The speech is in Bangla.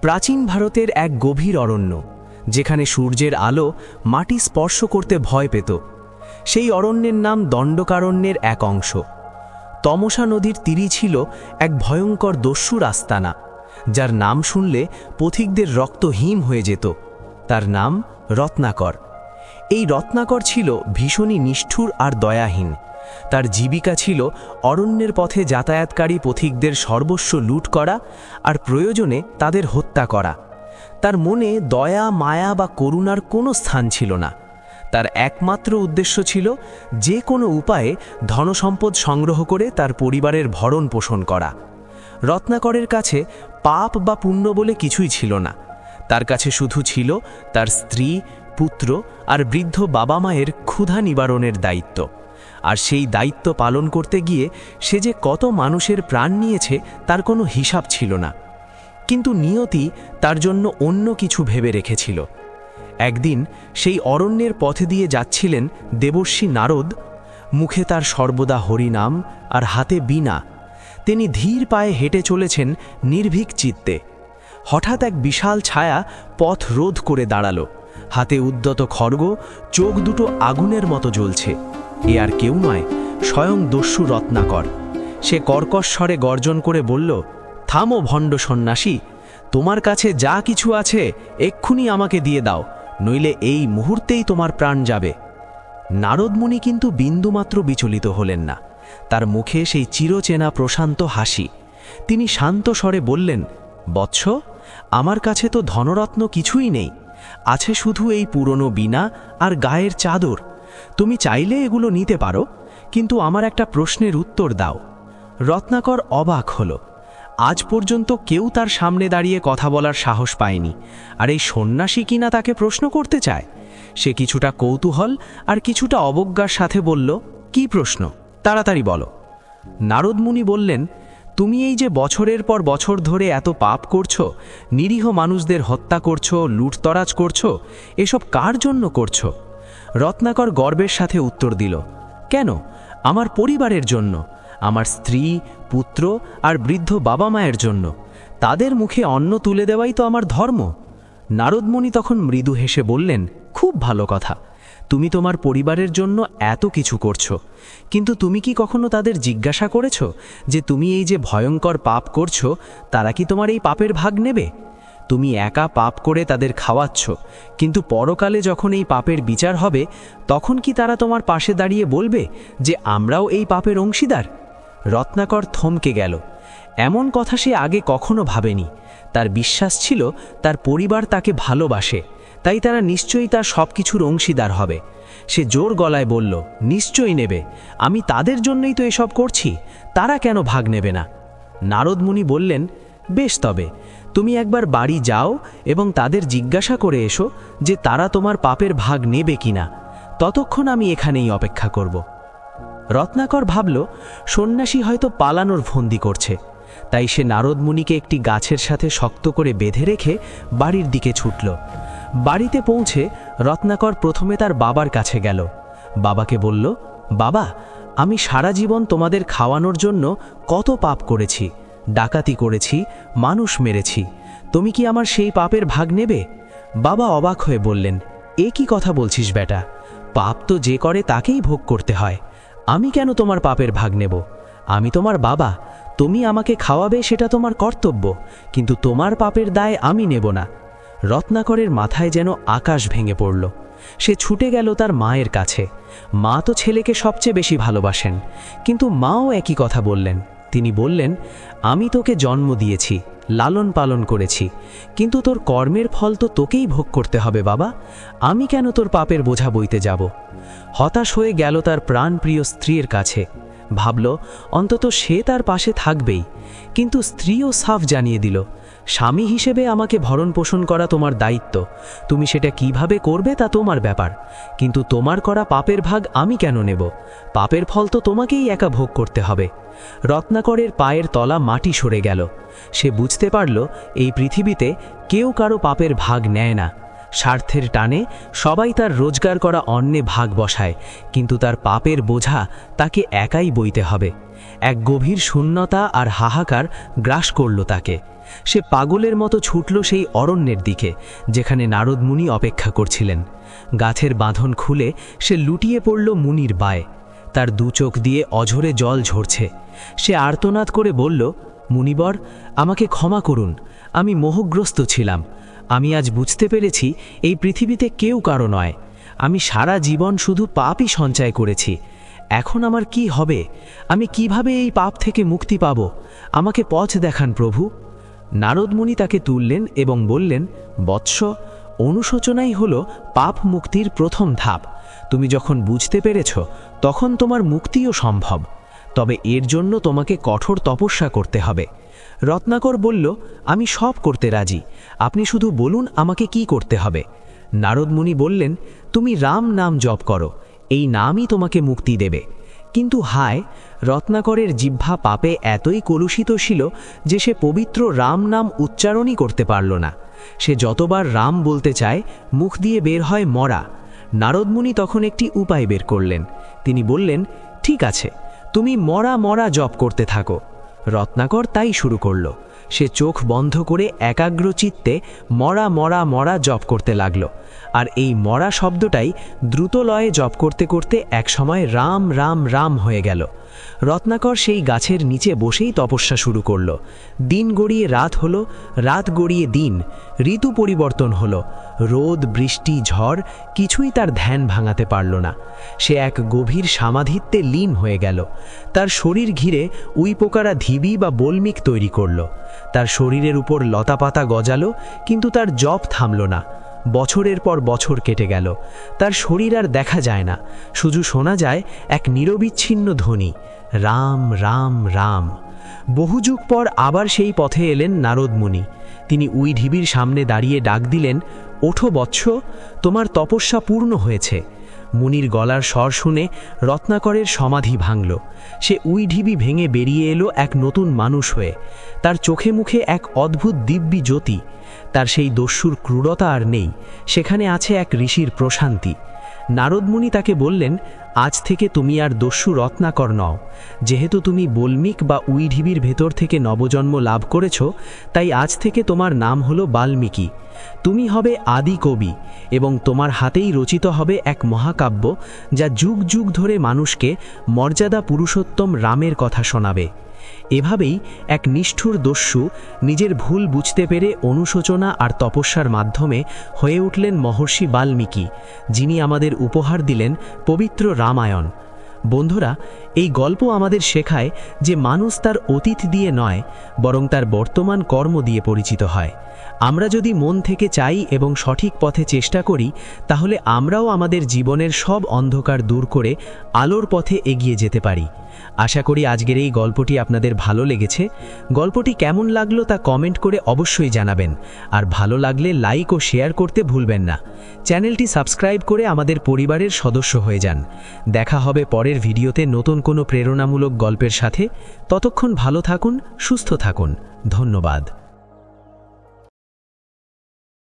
প্রাচীন ভারতের এক গভীর অরণ্য, যেখানে সূর্যের আলো মাটি স্পর্শ করতে ভয় পেত। সেই অরণ্যের নাম দণ্ডকারণ্যের এক অংশ। তমসা নদীর তীরই ছিল এক ভয়ঙ্কর দস্যুর আস্তানা, যার নাম শুনলে পথিকদের রক্ত হিম হয়ে যেত। তার নাম রত্নাকর। এই রত্নাকর ছিল ভীষণই নিষ্ঠুর আর দয়াহীন। তার জীবিকা ছিল অরণ্যের পথে যাতায়াতকারী পথিকদের সর্বস্ব লুট করা আর প্রয়োজনে তাদের হত্যা করা। তার মনে দয়া, মায়া বা করুণার কোনো স্থান ছিল না। তার একমাত্র উদ্দেশ্য ছিল যে কোনো উপায়ে ধনসম্পদ সংগ্রহ করে তার পরিবারের ভরণ পোষণ করা। রত্নাকরের কাছে পাপ বা পুণ্য বলে কিছুই ছিল না। তার কাছে শুধু ছিল তার স্ত্রী, পুত্র আর বৃদ্ধ বাবা মায়ের ক্ষুধা নিবারণের দায়িত্ব। আর সেই দায়িত্ব পালন করতে গিয়ে সে যে কত মানুষের প্রাণ নিয়েছে তার কোনো হিসাব ছিল না। কিন্তু নিয়তি তার জন্য অন্য কিছু ভেবে রেখেছিল। একদিন সেই অরণ্যের পথে দিয়ে যাচ্ছিলেন দেবর্ষি নারদ। মুখে তার সর্বদা হরিনাম আর হাতে বীণা। তিনি ধীর পায়ে হেঁটে চলেছেন নির্ভীক চিত্তে। হঠাৎ এক বিশাল ছায়া পথ রোধ করে দাঁড়ালো। হাতে উদ্যত খড়গ, চোখ দুটো আগুনের মতো জ্বলছে। এ আর কেউ নয়, স্বয়ং দস্যু রত্নাকর। সে কর্কশ স্বরে গর্জন করে বলল, থামো ভণ্ড সন্ন্যাসী, তোমার কাছে যা কিছু আছে এক্ষুনি আমাকে দিয়ে দাও, নইলে এই মুহূর্তেই তোমার প্রাণ যাবে। নারদ মুনি কিন্তু বিন্দুমাত্র বিচলিত হলেন না। তার মুখে সেই চিরচেনা প্রশান্ত হাসি। তিনি শান্ত স্বরে বললেন, বৎস, আমার কাছে তো ধনরত্ন কিছুই নেই, আছে শুধু এই পুরনো বীণা আর গায়ের চাদর। তুমি চাইলে এগুলো নিতে পারো, কিন্তু আমার একটা প্রশ্নের উত্তর দাও। রত্নাকর অবাক হল। আজ পর্যন্ত কেউ তার সামনে দাঁড়িয়ে কথা বলার সাহস পায়নি, আর এই সন্ন্যাসী কিনা তাকে প্রশ্ন করতে চায়। সে কিছুটা কৌতূহল আর কিছুটা অবজ্ঞার সাথে বলল, কি প্রশ্ন, তাড়াতাড়ি বলো। নারদ মুনি বললেন, তুমি এই যে বছরের পর বছর ধরে এত পাপ করছো, নিরীহ মানুষদের হত্যা করছো, লুটতরাজ করছো, এসব কার জন্য করছো? রত্নাকর গর্বের সাথে উত্তর দিল, কেন, আমার পরিবারের জন্য, আমার স্ত্রী, পুত্র আর বৃদ্ধ বাবা মায়ের জন্য। তাদের মুখে অন্ন তুলে দেওয়াই তো আমার ধর্ম। নারদ মুনি তখন মৃদু হেসে বললেন, খুব ভালো কথা, তুমি তোমার পরিবারের জন্য এত কিছু করছো, কিন্তু তুমি কি কখনো তাদের জিজ্ঞাসা করেছো যে তুমি এই যে ভয়ঙ্কর পাপ করছো, তারা কি তোমার এই পাপের ভাগ নেবে? তুমি একা পাপ করে তাদের খাওয়াচ্ছ, কিন্তু পরকালে যখন এই পাপের বিচার হবে, তখন কি তারা তোমার পাশে দাঁড়িয়ে বলবে যে আমরাও এই পাপের অংশীদার? রত্নাকর থমকে গেল। এমন কথা সে আগে কখনো ভাবেনি। তার বিশ্বাস ছিল তার পরিবার তাকে ভালোবাসে, তাই তারা নিশ্চয়ই তার সব কিছুর অংশীদার হবে। সে জোর গলায় বলল, নিশ্চয়ই নেবে, আমি তাদের জন্যই তো এসব করছি, তারা কেন ভাগ নেবে না? নারদ মুনি বললেন, বেশ, তবে তুমি একবার বাড়ি যাও এবং তাদের জিজ্ঞাসা করে এসো যে তারা তোমার পাপের ভাগ নেবে কিনা। ততক্ষণ আমি এখানেই অপেক্ষা করব। রত্নাকর ভাবল, সন্ন্যাসী হয়তো পালানোর ফন্দি করছে। তাই সে নারদ মুনিকে একটি গাছের সাথে শক্ত করে বেঁধে রেখে বাড়ির দিকে ছুটল। বাড়িতে পৌঁছে রত্নাকর প্রথমে তার বাবার কাছে গেল। বাবাকে বলল, বাবা, আমি সারা জীবন তোমাদের খাওয়ানোর জন্য কত পাপ করেছি, ডাকাতি করেছি, মানুষ মেরেছি, তুমি কি আমার সেই পাপের ভাগ নেবে? বাবা অবাক হয়ে বললেন, এ কি কথা বলছিস বেটা, পাপ তো যে করে তাকেই ভোগ করতে হয়, আমি কেন তোমার পাপের ভাগ নেব? আমি তোমার বাবা, তুমি আমাকে খাওয়াবে সেটা তোমার কর্তব্য, কিন্তু তোমার পাপের দায় আমি নেব না। রত্নাকরের মাথায় যেন আকাশ ভেঙে পড়ল। সে ছুটে গেল তার মায়ের কাছে। মা তো ছেলেকে সবচেয়ে বেশি ভালোবাসেন, কিন্তু মাও একই কথা বললেন। তিনি বললেন, আমি তোকে জন্ম দিয়েছি, লালন পালন করেছি, কিন্তু তোর কর্মের ফল তো তোকেই ভোগ করতে হবে বাবা, আমি কেন তোর পাপের বোঝা বইতে যাব? হতাশ হয়ে গেল তার প্রাণপ্রিয় স্ত্রীর কাছে। ভাবল অন্তত সে তার পাশে থাকবেই, কিন্তু স্ত্রীও সাফ জানিয়ে দিল, স্বামী হিসেবে আমাকে ভরণ পোষণ করা তোমার দায়িত্ব, তুমি সেটা কিভাবে করবে তা তোমার ব্যাপার, কিন্তু তোমার করা পাপের ভাগ আমি কেন নেব? পাপের ফল তো তোমাকেই একা ভোগ করতে হবে। রত্নাকরের পায়ের তলা মাটি সরে গেল। সে বুঝতে পারল এই পৃথিবীতে কেউ কারো পাপের ভাগ নেয় না। স্বার্থের টানে সবাই তার রোজগার করা অন্নে ভাগ বসায়, কিন্তু তার পাপের বোঝা তাকে একাই বইতে হবে। এক গভীর শূন্যতা আর হাহাকার গ্রাস করল তাকে। সে পাগলের মতো ছুটল সেই অরণ্যের দিকে, যেখানে নারদ মুনি অপেক্ষা করছিলেন। গাছের বাঁধন খুলে সে লুটিয়ে পড়ল মুনির বায়ে। তার দু চোখ দিয়ে অঝরে জল ঝরছে। সে আর্তনাদ করে বলল, মুনিবর, আমাকে ক্ষমা করুন, আমি মোহগ্রস্ত ছিলাম। আমি আজ বুঝতে পেরেছি এই পৃথিবীতে কেউ কারো নয়। আমি সারা জীবন শুধু পাপই সঞ্চয় করেছি। এখন আমার কি হবে? আমি কিভাবে এই পাপ থেকে মুক্তি পাব? আমাকে পথ দেখান প্রভু। নারদ মুনি তাকে তুললেন এবং বললেন, বৎস, অনুশোচনাই হল পাপ মুক্তির প্রথম ধাপ। তুমি যখন বুঝতে পেরেছ, তখন তোমার মুক্তিও সম্ভব। তবে এর জন্য তোমাকে কঠোর তপস্যা করতে হবে। রত্নাকর বলল, আমি সব করতে রাজি, আপনি শুধু বলুন আমাকে কি করতে হবে। নারদ মুনি বললেন, তুমি রাম নাম জপ করো, এই নামই তোমাকে মুক্তি দেবে। কিন্তু হায়, রত্নাকরের জিহ্বা পাপে এতই কলুষিত ছিল যে সে পবিত্র রাম নাম উচ্চারণই করতে পারল না। সে যতবার রাম বলতে চায়, মুখ দিয়ে বের হয় মরা। নারদ মুনি তখন একটি উপায় বের করলেন। তিনি বললেন, ঠিক আছে, তুমি মরা মরা জপ করতে থাকো। রত্নাকর তাই শুরু করল। সে চোখ বন্ধ করে একাগ্র চিত্তে মরা মরা মরা জপ করতে লাগল। আর এই মরা শব্দটাই দ্রুত লয়ে জপ করতে করতে একসময় রাম রাম রাম হয়ে গেল। রত্নাকর সেই গাছের নিচে বসেই তপস্যা শুরু করল। দিন গড়িয়ে রাত হলো, রাত গড়িয়ে দিন, ঋতু পরিবর্তন হলো। রোদ, বৃষ্টি, ঝড় কিছুই তার ধ্যান ভাঙাতে পারল না। সে এক গভীর সমাধিত্বে লীন হয়ে গেল। তার শরীর ঘিরে উইপোকারা ধিবি বা বল্মিক তৈরি করল। তার শরীরের উপর লতাপাতা গজালো, কিন্তু তার জপ থামল না। বছরের পর বছর কেটে গেল। তার শরীর আর দেখা যায় না, শুধু শোনা যায় এক নিরবিচ্ছিন্ন ধ্বনি, রাম রাম রাম। বহু যুগ পর আবার সেই পথে এলেন নারদ মুনি। তিনি উই ঢিবির সামনে দাঁড়িয়ে ডাক দিলেন, ওঠো বৎস, তোমার তপস্যা পূর্ণ হয়েছে। মুনির গলার স্বর শুনে রত্নাকরের সমাধি ভাঙল। সে উই ঢিবি ভেঙে বেরিয়ে এলো এক নতুন মানুষ হয়ে। তার চোখে মুখে এক অদ্ভুত দিব্যি জ্যোতি। তার সেই দস্যুর ক্রূরতা আর নেই, সেখানে আছে এক ঋষির প্রশান্তি। নারদ মুনি তাকে বললেন, আজ থেকে তুমি আর দস্যু রত্নাকর নও। যেহেতু তুমি বল্মিক বা উই ঢিবির ভেতর থেকে নবজন্ম লাভ করেছ, তাই আজ থেকে তোমার নাম হলো বাল্মীকি। তুমি হবে আদি কবি এবং তোমার হাতেই রচিত হবে এক মহাকাব্য, যা যুগ যুগ ধরে মানুষকে মর্যাদা পুরুষোত্তম রামের কথা শোনাবে। এভাবেই এক নিষ্ঠুর দস্যু নিজের ভুল বুঝতে পেরে অনুশোচনা আর তপস্যার মাধ্যমে হয়ে উঠলেন মহর্ষি বাল্মীকি, যিনি আমাদের উপহার দিলেন পবিত্র রামায়ণ। বন্ধুরা, এই গল্প আমাদের শেখায় যে মানুষ তার অতীত দিয়ে নয়, বরং তার বর্তমান কর্ম দিয়ে পরিচিত হয়। আমরা যদি মন থেকে চাই এবং সঠিক পথে চেষ্টা করি, তাহলে আমরাও আমাদের জীবনের সব অন্ধকার দূর করে আলোর পথে এগিয়ে যেতে পারি। আশা করি আজকের এই গল্পটি আপনাদের ভালো লেগেছে। গল্পটি কেমন লাগলো তা কমেন্ট করে অবশ্যই জানাবেন। আর ভালো লাগলে লাইক ও শেয়ার করতে ভুলবেন না। চ্যানেলটি সাবস্ক্রাইব করে আমাদের পরিবারের সদস্য হয়ে যান। দেখা হবে পরের ভিডিওতে নতুন কোনো প্রেরণামূলক গল্পের সাথে। ততক্ষণ ভালো থাকুন, সুস্থ থাকুন। ধন্যবাদ।